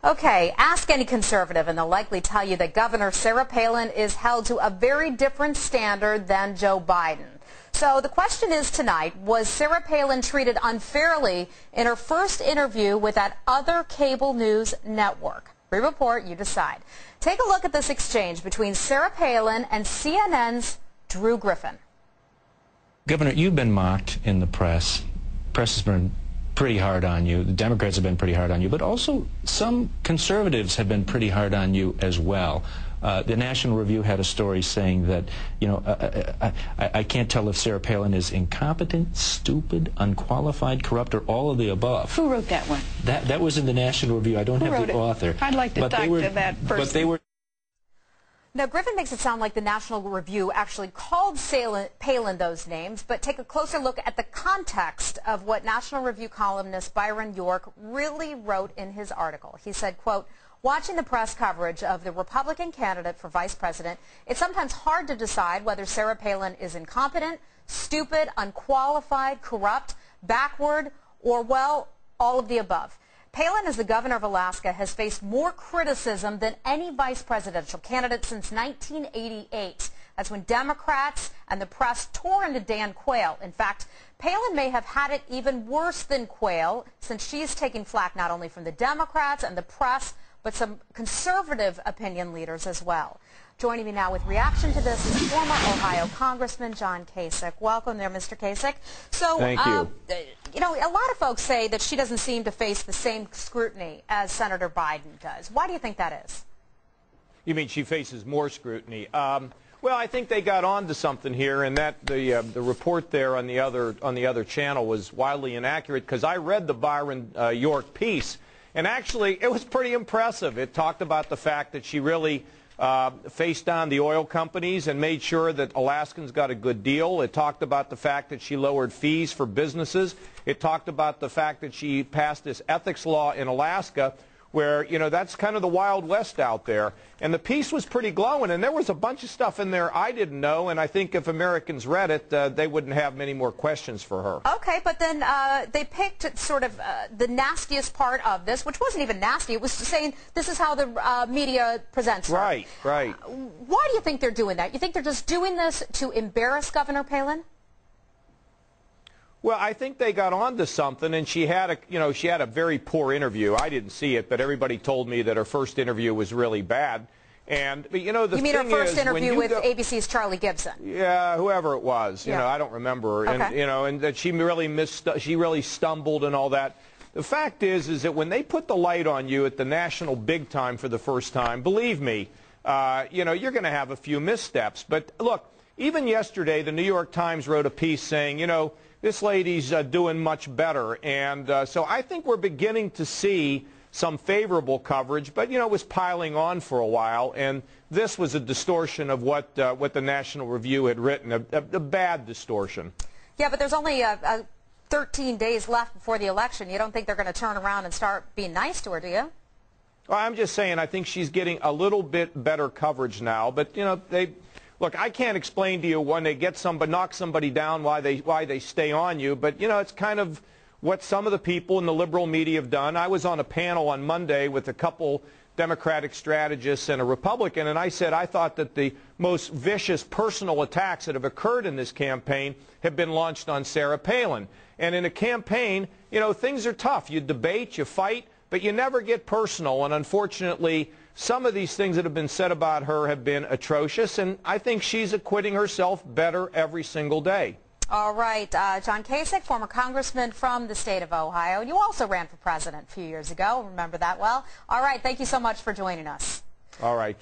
Okay, ask any conservative and they'll likely tell you that Governor Sarah Palin is held to a very different standard than Joe Biden. So the question is tonight, was Sarah Palin treated unfairly in her first interview with that other cable news network? We report, you decide. Take a look at this exchange between Sarah Palin and CNN's Drew Griffin. Governor, you've been mocked in the press. Press has been pretty hard on you. The Democrats have been pretty hard on you, but also some conservatives have been pretty hard on you as well. The National Review had a story saying that, I can't tell if Sarah Palin is incompetent, stupid, unqualified, corrupt, or all of the above. Who wrote that one? That was in the National Review. I don't have the author. I'd like to talk to that person. But they were. Now, Griffin makes it sound like the National Review actually called Palin those names, but take a closer look at the context of what National Review columnist Byron York really wrote in his article. He said, quote, "Watching the press coverage of the Republican candidate for vice president, it's sometimes hard to decide whether Sarah Palin is incompetent, stupid, unqualified, corrupt, backward, or, well, all of the above. Palin, as the governor of Alaska, has faced more criticism than any vice presidential candidate since 1988. That's when Democrats and the press tore into Dan Quayle. In fact, Palin may have had it even worse than Quayle, since she is taking flack not only from the Democrats and the press, but some conservative opinion leaders as well." Joining me now with reaction to this is former Ohio Congressman John Kasich. Welcome there, Mr. Kasich. So, thank you. A lot of folks say that she doesn't seem to face the same scrutiny as Senator Biden does. Why do you think that is? You mean she faces more scrutiny? Well, I think they got on to something here, and that the report there on the other channel was wildly inaccurate, because I read the Byron York piece, and actually it was pretty impressive. It talked about the fact that she really faced down the oil companies and made sure that Alaskans got a good deal. It talked about the fact that she lowered fees for businesses. It talked about the fact that she passed this ethics law in Alaska where, that's kind of the Wild West out there. And the piece was pretty glowing, and there was a bunch of stuff in there I didn't know, and I think if Americans read it, they wouldn't have many more questions for her. Okay, but then they picked sort of the nastiest part of this, which wasn't even nasty. It was saying this is how the media presents her. Right. Why do you think they're doing that? You think they're just doing this to embarrass Governor Palin? Well, I think they got on to something, and she had a very poor interview. I didn't see it, but everybody told me that her first interview was really bad. But you mean her first interview with ABC's Charlie Gibson? Yeah, whoever it was. I don't remember. Okay. And that she really stumbled and all that. The fact is that when they put the light on you at the national big time for the first time, believe me, you're going to have a few missteps. But look, even yesterday, the New York Times wrote a piece saying, this lady's doing much better. And so I think we're beginning to see some favorable coverage, but, it was piling on for a while. And this was a distortion of what the National Review had written, a bad distortion. Yeah, but there's only 13 days left before the election. You don't think they're going to turn around and start being nice to her, do you? Well, I'm just saying I think she's getting a little bit better coverage now. But, look, I can't explain to you when they knock somebody down why they stay on you, but it's kind of what some of the people in the liberal media have done. I was on a panel on Monday with a couple Democratic strategists and a Republican, and I said I thought that the most vicious personal attacks that have occurred in this campaign have been launched on Sarah Palin. And in a campaign, things are tough. You debate, you fight, but you never get personal, and unfortunately, some of these things that have been said about her have been atrocious, and I think she's acquitting herself better every single day. All right. John Kasich, former congressman from the state of Ohio. You also ran for president a few years ago. Remember that well? All right. Thank you so much for joining us. All right.